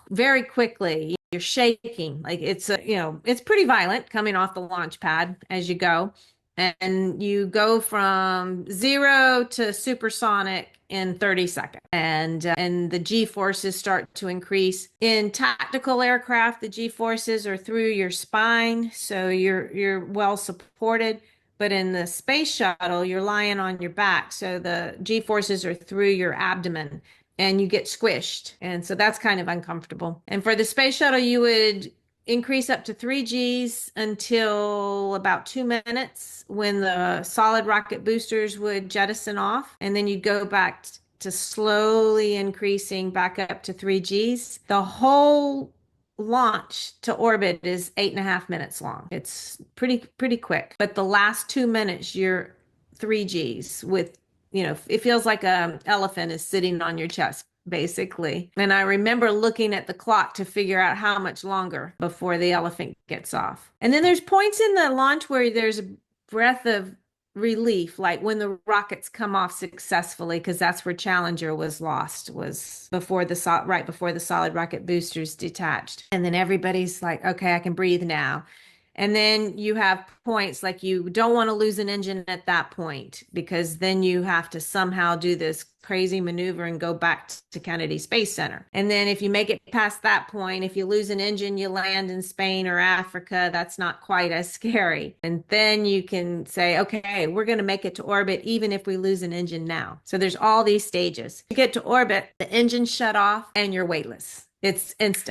very quickly. You're shaking. Like it's pretty violent coming off the launch pad as you go. And you go from 0 to supersonic in 30 seconds. And the G forces start to increase. In tactical aircraft, the G forces are through your spine, so you're well supported. But in the space shuttle, you're lying on your back, so the G forces are through your abdomen and you get squished. And so that's kind of uncomfortable. And for the space shuttle, you would increase up to 3 Gs until about 2 minutes when the solid rocket boosters would jettison off. And then you'd go back to slowly increasing back up to 3 Gs. The whole launch to orbit is 8.5 minutes long. It's pretty quick. But the last 2 minutes, you're 3 Gs with, it feels like a elephant is sitting on your chest, basically. And I remember looking at the clock to figure out how much longer before the elephant gets off. And then there's points in the launch where there's a breath of relief, like when the rockets come off successfully, because that's where Challenger was lost, was right before the solid rocket boosters detached. And then everybody's like, okay, I can breathe now. And then you have points like you don't want to lose an engine at that point because then you have to somehow do this crazy maneuver and go back to Kennedy Space Center. And then if you make it past that point, if you lose an engine, you land in Spain or Africa, that's not quite as scary. And then you can say, okay, we're going to make it to orbit even if we lose an engine now. So there's all these stages. You get to orbit, the engine shut off, and you're weightless. It's instant.